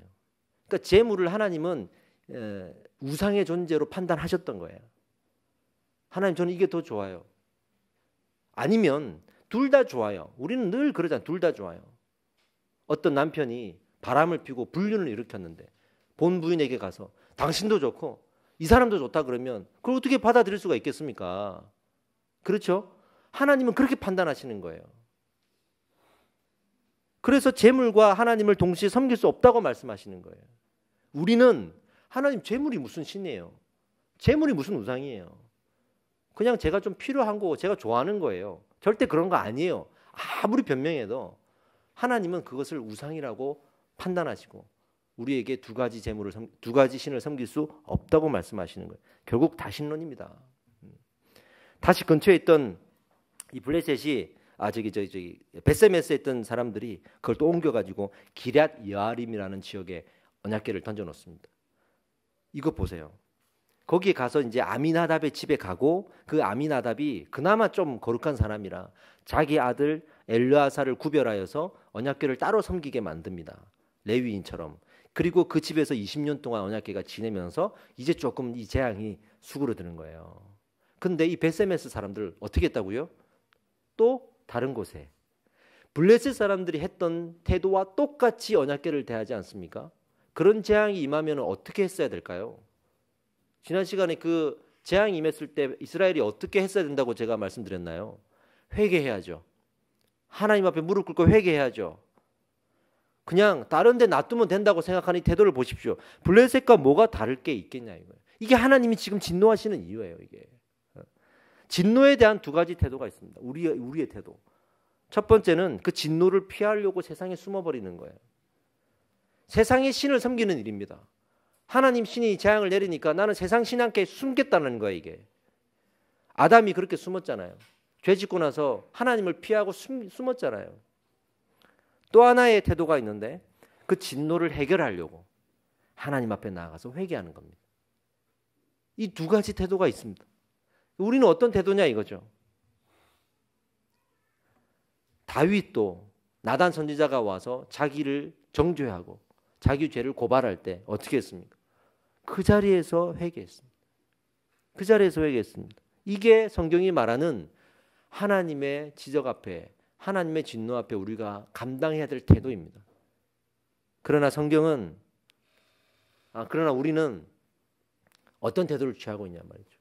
그러니까 재물을 하나님은 우상의 존재로 판단하셨던 거예요. 하나님 저는 이게 더 좋아요. 아니면 둘 다 좋아요. 우리는 늘 그러잖아요. 둘 다 좋아요. 어떤 남편이 바람을 피고 불륜을 일으켰는데 본 부인에게 가서 당신도 좋고 이 사람도 좋다 그러면 그걸 어떻게 받아들일 수가 있겠습니까? 그렇죠? 하나님은 그렇게 판단하시는 거예요. 그래서 재물과 하나님을 동시에 섬길 수 없다고 말씀하시는 거예요. 우리는 하나님 재물이 무슨 신이에요? 재물이 무슨 우상이에요? 그냥 제가 좀 필요한 거고 제가 좋아하는 거예요. 절대 그런 거 아니에요. 아무리 변명해도 하나님은 그것을 우상이라고 판단하시고 우리에게 두 가지 신을 섬길 수 없다고 말씀하시는 거예요. 결국 다신론입니다. 다시 근처에 있던 이 블레셋이 저기 벳세메스에 있던 사람들이 그걸 또 옮겨가지고 기럇 여아림이라는 지역에 언약궤를 던져놓습니다. 이거 보세요. 거기에 가서 이제 아미나답의 집에 가고 그 아미나답이 그나마 좀 거룩한 사람이라 자기 아들 엘르아사를 구별하여서 언약궤를 따로 섬기게 만듭니다. 레위인처럼. 그리고 그 집에서 20년 동안 언약궤가 지내면서 이제 조금 이 재앙이 수그러드는 거예요. 근데 이 벳세메스 사람들 어떻게 했다고요? 또 다른 곳에 블레셋 사람들이 했던 태도와 똑같이 언약궤를 대하지 않습니까? 그런 재앙이 임하면 어떻게 했어야 될까요? 지난 시간에 그 재앙이 임했을 때 이스라엘이 어떻게 했어야 된다고 제가 말씀드렸나요? 회개해야죠. 하나님 앞에 무릎 꿇고 회개해야죠. 그냥 다른 데 놔두면 된다고 생각하는 이 태도를 보십시오. 블레셋과 뭐가 다를 게 있겠냐 이거예요. 이게 하나님이 지금 진노하시는 이유예요. 이게 진노에 대한 두 가지 태도가 있습니다. 우리의 태도. 첫 번째는 그 진노를 피하려고 세상에 숨어버리는 거예요. 세상의 신을 섬기는 일입니다. 하나님 신이 재앙을 내리니까 나는 세상 신앙께 숨겠다는 거예요. 이게 아담이 그렇게 숨었잖아요. 죄 짓고 나서 하나님을 피하고 숨었잖아요. 또 하나의 태도가 있는데 그 진노를 해결하려고 하나님 앞에 나아가서 회개하는 겁니다. 이 두 가지 태도가 있습니다. 우리는 어떤 태도냐 이거죠. 다윗도 나단 선지자가 와서 자기를 정죄하고 자기 죄를 고발할 때 어떻게 했습니까? 그 자리에서 회개했습니다. 그 자리에서 회개했습니다. 이게 성경이 말하는 하나님의 지적 앞에 하나님의 진노 앞에 우리가 감당해야 될 태도입니다. 그러나 우리는 어떤 태도를 취하고 있냐 말이죠.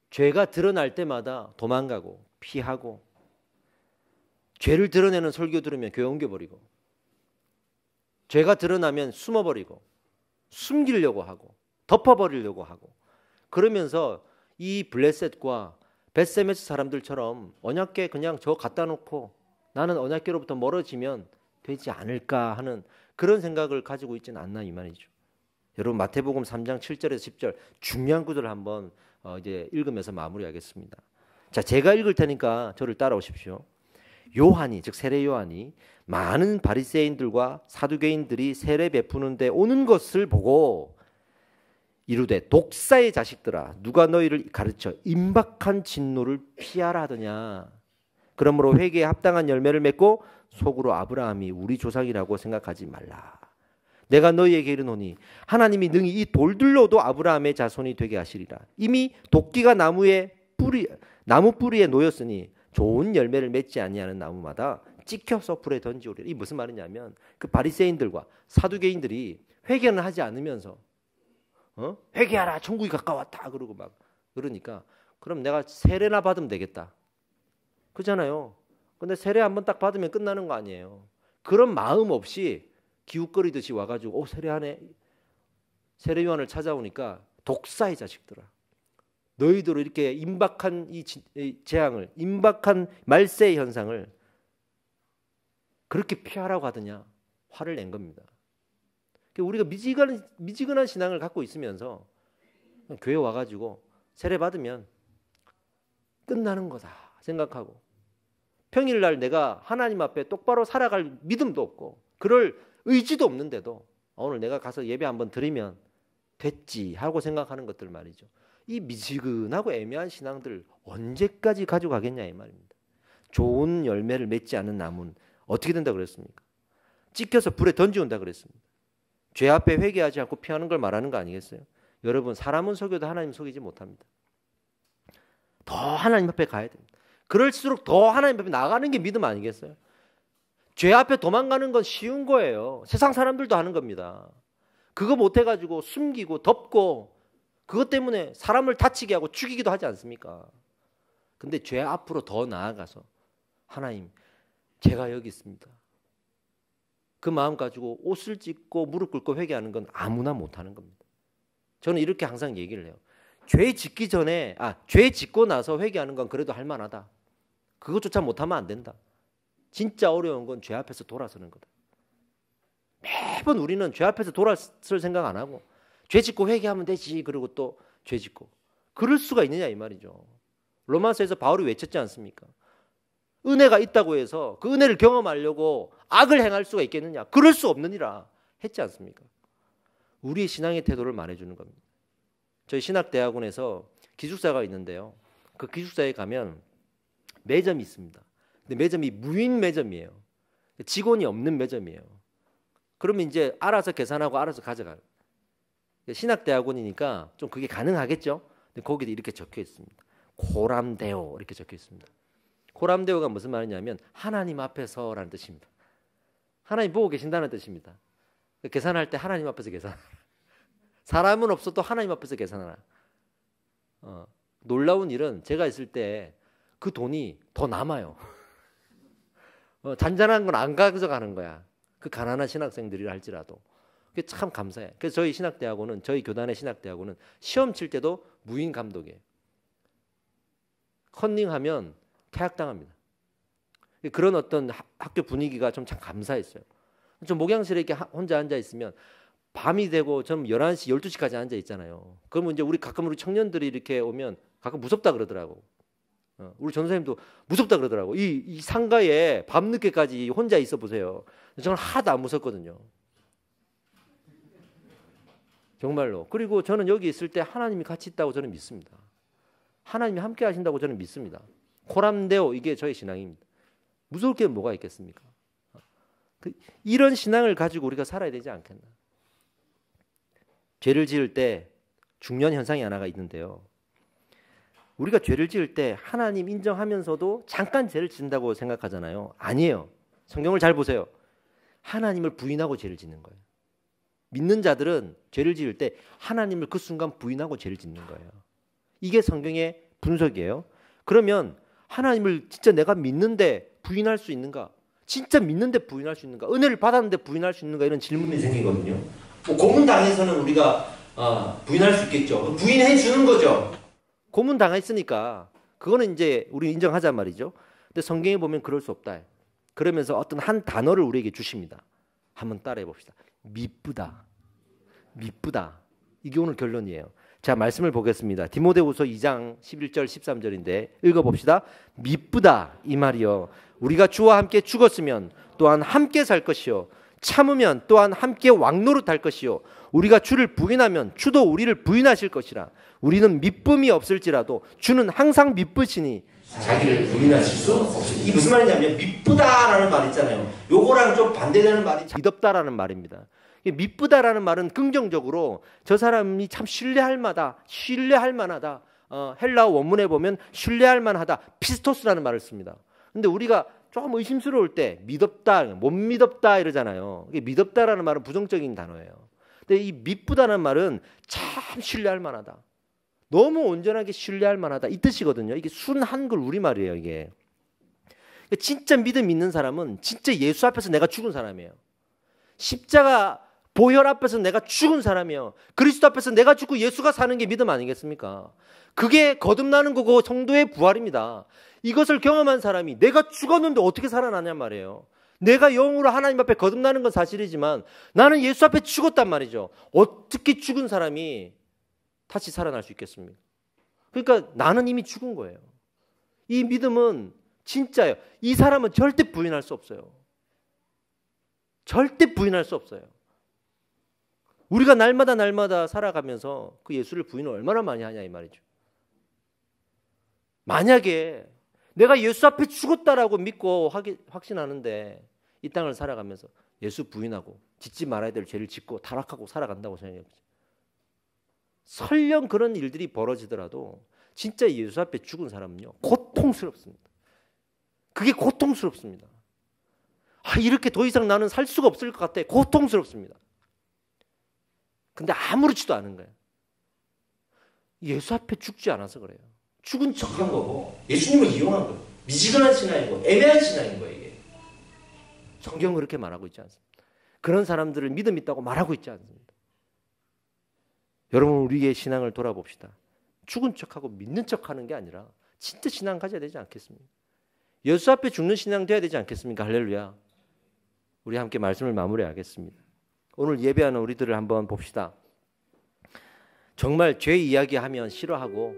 죄가 드러날 때마다 도망가고 피하고 죄를 드러내는 설교 들으면 교회 옮겨버리고 죄가 드러나면 숨어버리고 숨기려고 하고 덮어버리려고 하고 그러면서 이 블레셋과 벳세메스 사람들처럼 언약궤 그냥 저 갖다 놓고 나는 언약궤로부터 멀어지면 되지 않을까 하는 그런 생각을 가지고 있지는 않나 이 말이죠. 여러분 마태복음 3장 7절에서 10절 중요한 구절을 한번 이제 읽으면서 마무리하겠습니다. 자, 제가 읽을 테니까 저를 따라오십시오. 요한이 즉 세례 요한이 많은 바리새인들과 사두개인들이 세례 베푸는데 오는 것을 보고 이르되 독사의 자식들아 누가 너희를 가르쳐 임박한 진노를 피하라 하더냐. 그러므로 회개에 합당한 열매를 맺고 속으로 아브라함이 우리 조상이라고 생각하지 말라. 내가 너희에게 이르노니 하나님이 능히 이 돌들로도 아브라함의 자손이 되게 하시리라. 이미 도끼가 나무 뿌리에 놓였으니 좋은 열매를 맺지 아니하는 나무마다 찍혀서 불에 던지오리라. 이 무슨 말이냐면 그 바리새인들과 사두개인들이 회개는 하지 않으면서 회개하라 천국이 가까웠다 그러고 막 그러니까 그럼 내가 세례나 받으면 되겠다. 그잖아요. 근데 세례 한번 딱 받으면 끝나는 거 아니에요. 그런 마음 없이 기웃거리듯이 와가지고 세례하네. 세례요한을 찾아오니까 독사의 자식들아. 너희들로 이렇게 임박한 이 재앙을, 임박한 말세의 현상을 그렇게 피하라고 하더냐. 화를 낸 겁니다. 우리가 미지근한 신앙을 갖고 있으면서 교회 와가지고 세례 받으면 끝나는 거다 생각하고 평일날 내가 하나님 앞에 똑바로 살아갈 믿음도 없고 그럴 의지도 없는데도 오늘 내가 가서 예배 한번 드리면 됐지 하고 생각하는 것들 말이죠. 이 미지근하고 애매한 신앙들 언제까지 가져가겠냐 이 말입니다. 좋은 열매를 맺지 않은 나무는 어떻게 된다 그랬습니까? 찍혀서 불에 던지온다 그랬습니다. 죄 앞에 회개하지 않고 피하는 걸 말하는 거 아니겠어요? 여러분 사람은 속여도 하나님 속이지 못합니다. 더 하나님 앞에 가야 됩니다. 그럴수록 더 하나님 앞에 나가는 게 믿음 아니겠어요? 죄 앞에 도망가는 건 쉬운 거예요. 세상 사람들도 하는 겁니다. 그거 못해가지고 숨기고 덮고 그것 때문에 사람을 다치게 하고 죽이기도 하지 않습니까? 근데 죄 앞으로 더 나아가서 하나님 제가 여기 있습니다. 그 마음 가지고 옷을 찢고 무릎 꿇고 회개하는 건 아무나 못하는 겁니다. 저는 이렇게 항상 얘기를 해요. 죄 짓고 나서 회개하는 건 그래도 할 만하다. 그것조차 못하면 안 된다. 진짜 어려운 건 죄 앞에서 돌아서는 거다. 매번 우리는 죄 앞에서 돌아설 생각 안 하고 죄 짓고 회개하면 되지. 그리고 또 죄 짓고. 그럴 수가 있느냐 이 말이죠. 로마서에서 바울이 외쳤지 않습니까? 은혜가 있다고 해서 그 은혜를 경험하려고 악을 행할 수가 있겠느냐? 그럴 수 없느니라 했지 않습니까? 우리의 신앙의 태도를 말해주는 겁니다. 저희 신학대학원에서 기숙사가 있는데요. 그 기숙사에 가면 매점이 있습니다. 근데 매점이 무인 매점이에요. 직원이 없는 매점이에요. 그러면 이제 알아서 계산하고 알아서 가져가요. 신학대학원이니까 좀 그게 가능하겠죠? 근데 거기도 이렇게 적혀 있습니다. 고람데오 이렇게 적혀 있습니다. 고람데오가 무슨 말이냐면 하나님 앞에서라는 뜻입니다. 하나님 보고 계신다는 뜻입니다. 계산할 때 하나님 앞에서 계산하라. 사람은 없어도 하나님 앞에서 계산하라. 놀라운 일은 제가 있을 때 그 돈이 더 남아요. 잔잔한 건 안 가져가는 거야. 그 가난한 신학생들이라 할지라도. 그게 참 감사해. 그래서 저희 신학대학원은 저희 교단의 신학대학원은 시험 칠 때도 무인 감독이에요. 컨닝하면 퇴학당합니다. 그런 어떤 학교 분위기가 좀 참 감사했어요. 좀 목양실에 이렇게 혼자 앉아 있으면 밤이 되고 저는 11시, 12시까지 앉아 있잖아요. 그러면 이제 가끔 우리 청년들이 이렇게 오면 가끔 무섭다 그러더라고. 우리 전사님도 무섭다 그러더라고. 이 상가에 밤늦게까지 혼자 있어 보세요. 저는 하나도 안 무섭거든요. 정말로. 그리고 저는 여기 있을 때 하나님이 같이 있다고 저는 믿습니다. 하나님이 함께 하신다고 저는 믿습니다. 코람데오 이게 저의 신앙입니다. 무서울 게 뭐가 있겠습니까? 이런 신앙을 가지고 우리가 살아야 되지 않겠나. 죄를 지을 때 중요한 현상이 하나가 있는데요. 우리가 죄를 지을 때 하나님 인정하면서도 잠깐 죄를 짓는다고 생각하잖아요. 아니에요. 성경을 잘 보세요. 하나님을 부인하고 죄를 짓는 거예요. 믿는 자들은 죄를 지을 때 하나님을 그 순간 부인하고 죄를 짓는 거예요. 이게 성경의 분석이에요. 그러면 하나님을 진짜 내가 믿는데 부인할 수 있는가? 진짜 믿는데 부인할 수 있는가? 은혜를 받았는데 부인할 수 있는가? 이런 질문이 생기거든요. 고문당해서는 우리가 부인할 수 있겠죠. 부인해 주는 거죠. 고문당했으니까 그거는 이제 우리 인정하자 말이죠. 근데 성경에 보면 그럴 수 없다. 그러면서 어떤 한 단어를 우리에게 주십니다. 한번 따라해 봅시다. 미쁘다. 미쁘다. 이게 오늘 결론이에요. 자, 말씀을 보겠습니다. 디모데후서 2장 11절 13절인데 읽어봅시다. 미쁘다 이 말이요. 우리가 주와 함께 죽었으면 또한 함께 살 것이요. 참으면 또한 함께 왕노릇할 것이요. 우리가 주를 부인하면 주도 우리를 부인하실 것이라. 우리는 미쁨이 없을지라도 주는 항상 미쁘시니 자기를 부인하실 수 없으니. 이게 무슨 말이냐면 미쁘다라는 말 있잖아요. 요거랑 좀 반대되는 말이 미덥다라는 말입니다. 미쁘다라는 말은 긍정적으로 저 사람이 참 신뢰할 만하다. 헬라어 원문에 보면 신뢰할 만하다. 피스토스라는 말을 씁니다. 근데 우리가 조금 의심스러울 때 미덥다, 못 믿었다 이러잖아요. 이게 미덥다라는 말은 부정적인 단어예요. 근데 이 미쁘다는 말은 참 신뢰할 만하다. 너무 온전하게 신뢰할 만하다 이 뜻이거든요. 이게 순 한글 우리말이에요. 이게 진짜 믿음 있는 사람은 진짜 예수 앞에서 내가 죽은 사람이에요. 십자가 보혈 앞에서 내가 죽은 사람이에요. 그리스도 앞에서 내가 죽고 예수가 사는 게 믿음 아니겠습니까? 그게 거듭나는 거고 성도의 부활입니다. 이것을 경험한 사람이 내가 죽었는데 어떻게 살아나냔 말이에요. 내가 영으로 하나님 앞에 거듭나는 건 사실이지만 나는 예수 앞에 죽었단 말이죠. 어떻게 죽은 사람이 다시 살아날 수 있겠습니까? 그러니까 나는 이미 죽은 거예요. 이 믿음은 진짜예요. 이 사람은 절대 부인할 수 없어요. 절대 부인할 수 없어요. 우리가 날마다 살아가면서 그 예수를 부인을 얼마나 많이 하냐 이 말이죠. 만약에 내가 예수 앞에 죽었다라고 믿고 확신하는데 이 땅을 살아가면서 예수 부인하고 짓지 말아야 될 죄를 짓고 타락하고 살아간다고 생각해보죠. 설령 그런 일들이 벌어지더라도 진짜 예수 앞에 죽은 사람은요 고통스럽습니다. 그게 고통스럽습니다. 이렇게 더 이상 나는 살 수가 없을 것 같아. 고통스럽습니다. 근데 아무렇지도 않은 거예요. 예수 앞에 죽지 않아서 그래요. 죽은 척한 거고 예수님을 이용한 거예요. 미지근한 신앙이고 애매한 신앙인 거예요. 이게. 성경은 그렇게 말하고 있지 않습니다. 그런 사람들을 믿음 있다고 말하고 있지 않습니다. 여러분 우리의 신앙을 돌아봅시다. 죽은 척하고 믿는 척하는 게 아니라 진짜 신앙 가져야 되지 않겠습니까? 예수 앞에 죽는 신앙 돼야 되지 않겠습니까? 할렐루야. 우리 함께 말씀을 마무리하겠습니다. 오늘 예배하는 우리들을 한번 봅시다. 정말 죄 이야기하면 싫어하고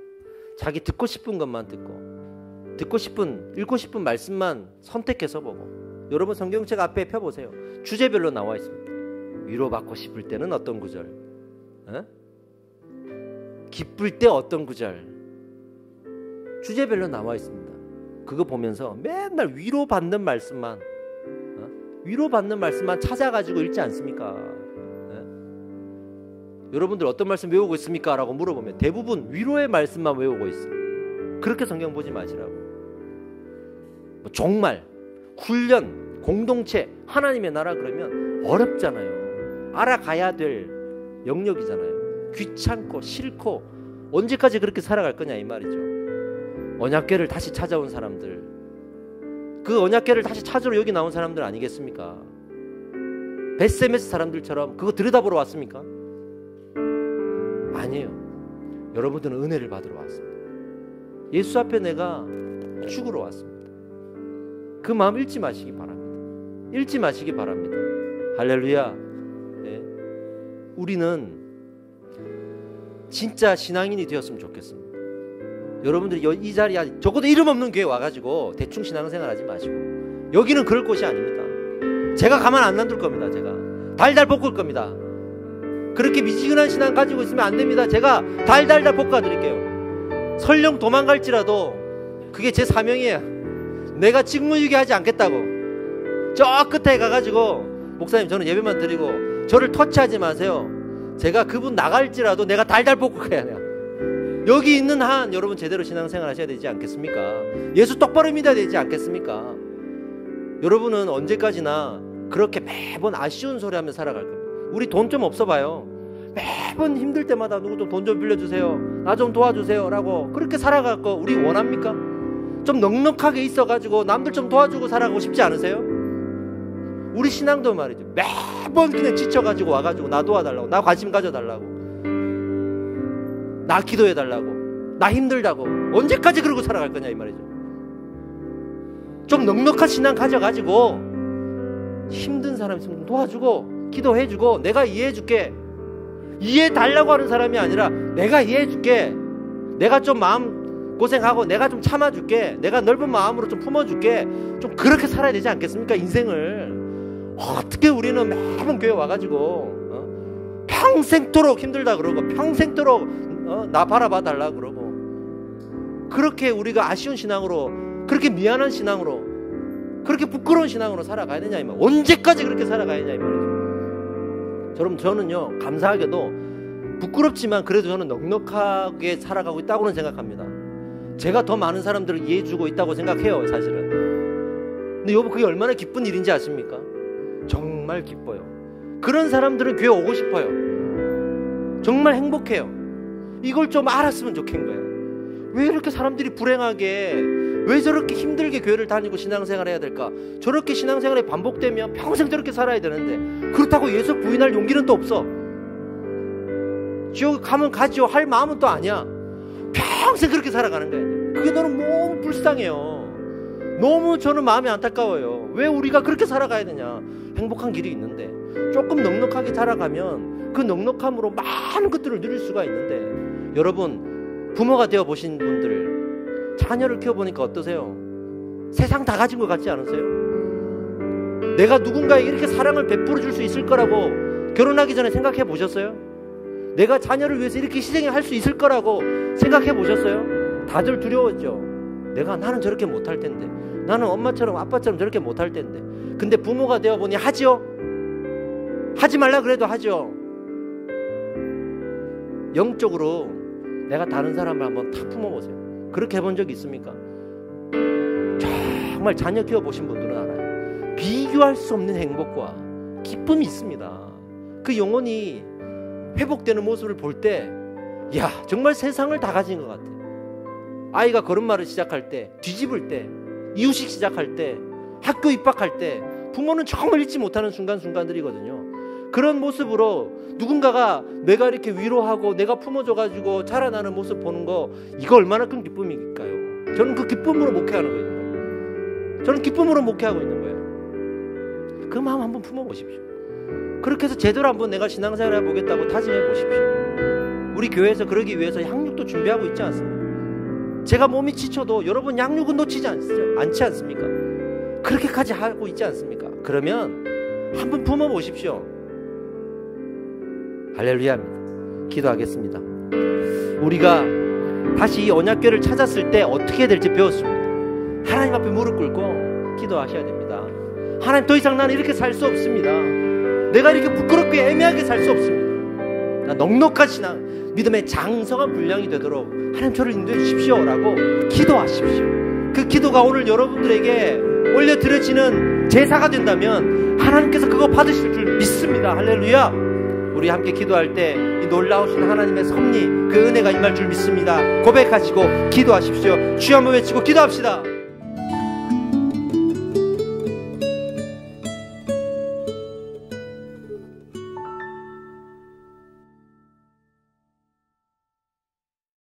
자기 듣고 싶은 것만 듣고 읽고 싶은 말씀만 선택해서 보고 여러분 성경책 앞에 펴보세요. 주제별로 나와 있습니다. 위로받고 싶을 때는 어떤 구절, 기쁠 때 어떤 구절, 주제별로 나와 있습니다. 그거 보면서 맨날 위로받는 말씀만 찾아가지고 읽지 않습니까? 여러분들 어떤 말씀 외우고 있습니까? 라고 물어보면 대부분 위로의 말씀만 외우고 있어요. 그렇게 성경 보지 마시라고. 종말, 훈련, 공동체, 하나님의 나라 그러면 어렵잖아요. 알아가야 될 영역이잖아요. 귀찮고 싫고 언제까지 그렇게 살아갈 거냐 이 말이죠. 언약궤를 다시 찾아온 사람들, 그 언약궤를 다시 찾으러 여기 나온 사람들 아니겠습니까? 벳세메스 사람들처럼 그거 들여다보러 왔습니까? 아니에요. 여러분들은 은혜를 받으러 왔습니다. 예수 앞에 내가 죽으러 왔습니다. 그 마음 잃지 마시기 바랍니다. 잃지 마시기 바랍니다. 할렐루야. 네. 우리는 진짜 신앙인이 되었으면 좋겠습니다. 여러분들이 이 자리에 적어도 이름 없는 교회 와가지고 대충 신앙생활 하지 마시고 여기는 그럴 곳이 아닙니다. 제가 가만 안 놔둘 겁니다. 제가 달달 볶을 겁니다. 그렇게 미지근한 신앙 가지고 있으면 안 됩니다. 제가 달달달 볶아드릴게요. 설령 도망갈지라도 그게 제 사명이에요. 내가 직무유기하지 않겠다고. 저 끝에 가가지고 목사님 저는 예배만 드리고 저를 터치하지 마세요. 제가 그분 나갈지라도 내가 달달 볶을 거야. 내가. 여기 있는 한 여러분 제대로 신앙생활 하셔야 되지 않겠습니까? 예수 똑바로 믿어야 되지 않겠습니까? 여러분은 언제까지나 그렇게 매번 아쉬운 소리 하며 살아갈 겁니다. 우리 돈 좀 없어 봐요. 매번 힘들 때마다 누구 좀 돈 좀 빌려주세요. 나 좀 도와주세요 라고 그렇게 살아갈 거 우리 원합니까? 좀 넉넉하게 있어가지고 남들 좀 도와주고 살아가고 싶지 않으세요? 우리 신앙도 말이죠. 매번 그냥 지쳐가지고 와가지고 나 도와달라고, 나 관심 가져달라고, 나 기도해달라고, 나 힘들다고 언제까지 그러고 살아갈 거냐 이 말이죠. 좀 넉넉한 신앙 가져가지고 힘든 사람 있으면 좀 도와주고 기도해주고 내가 이해해줄게. 이해해달라고 하는 사람이 아니라 내가 이해해줄게. 내가 좀 마음 고생하고 내가 좀 참아줄게. 내가 넓은 마음으로 좀 품어줄게. 좀 그렇게 살아야 되지 않겠습니까? 인생을. 어떻게 우리는 매번 교회 와가지고 평생토록 힘들다 그러고 평생토록 나 바라봐 달라 그러고 그렇게 우리가 아쉬운 신앙으로 그렇게 미안한 신앙으로 그렇게 부끄러운 신앙으로 살아가야 되냐 이 말. 언제까지 그렇게 살아가야 되냐 이 말이죠. 여러분 저는요 감사하게도 부끄럽지만 그래도 저는 넉넉하게 살아가고 있다고는 생각합니다. 제가 더 많은 사람들을 이해해주고 있다고 생각해요 사실은. 근데 여러분 그게 얼마나 기쁜 일인지 아십니까? 정말 기뻐요. 그런 사람들은 교회 오고 싶어요. 정말 행복해요. 이걸 좀 알았으면 좋겠는 거예요. 왜 이렇게 사람들이 불행하게 왜 저렇게 힘들게 교회를 다니고 신앙생활 해야 될까? 저렇게 신앙생활이 반복되면 평생 저렇게 살아야 되는데, 그렇다고 예수 부인할 용기는 또 없어. 지옥에 가면 가지요 할 마음은 또 아니야. 평생 그렇게 살아가는 거야. 그게 너는 너무 불쌍해요. 너무 저는 마음이 안타까워요. 왜 우리가 그렇게 살아가야 되냐? 행복한 길이 있는데, 조금 넉넉하게 살아가면 그 넉넉함으로 많은 것들을 누릴 수가 있는데, 여러분 부모가 되어 보신 분들 자녀를 키워보니까 어떠세요? 세상 다 가진 것 같지 않으세요? 내가 누군가에게 이렇게 사랑을 베풀어 줄 수 있을 거라고 결혼하기 전에 생각해 보셨어요? 내가 자녀를 위해서 이렇게 희생할 수 있을 거라고 생각해 보셨어요? 다들 두려웠죠. 나는 저렇게 못할 텐데, 나는 엄마처럼 아빠처럼 저렇게 못할 텐데. 근데 부모가 되어 보니 하죠? 하지 말라 그래도 하죠. 영적으로 내가 다른 사람을 한번 탁 품어보세요. 그렇게 해본 적이 있습니까? 정말 자녀 키워보신 분들은 알아요. 비교할 수 없는 행복과 기쁨이 있습니다. 그 영혼이 회복되는 모습을 볼 때, 야, 정말 세상을 다 가진 것 같아. 아이가 걸음마를 시작할 때, 뒤집을 때, 이유식 시작할 때, 학교 입학할 때, 부모는 정말 잊지 못하는 순간순간들이거든요. 그런 모습으로 누군가가 내가 이렇게 위로하고 내가 품어줘가지고 자라나는 모습 보는 거, 이거 얼마나 큰 기쁨일까요? 저는 그 기쁨으로 목회하는 거예요. 저는 기쁨으로 목회하고 있는 거예요. 그 마음 한번 품어보십시오. 그렇게 해서 제대로 한번 내가 신앙생활 해보겠다고 다짐해 보십시오. 우리 교회에서 그러기 위해서 양육도 준비하고 있지 않습니까? 제가 몸이 지쳐도 여러분 양육은 놓치지 않지 않습니까? 그렇게까지 하고 있지 않습니까? 그러면 한번 품어보십시오. 할렐루야입니다. 기도하겠습니다. 우리가 다시 이 언약궤를 찾았을 때 어떻게 될지 배웠습니다. 하나님 앞에 무릎 꿇고 기도하셔야 됩니다. 하나님, 더 이상 나는 이렇게 살 수 없습니다. 내가 이렇게 부끄럽게 애매하게 살 수 없습니다. 나 넉넉한 신앙, 믿음의 장성한 분량이 되도록 하나님 저를 인도해 주십시오 라고 기도하십시오. 그 기도가 오늘 여러분들에게 올려드려지는 제사가 된다면 하나님께서 그거 받으실 줄 믿습니다. 할렐루야. 우리 함께 기도할 때 이 놀라우신 하나님의 섭리, 그 은혜가 임할 줄 믿습니다. 고백하시고 기도하십시오. 주여 한번 외치고 기도합시다.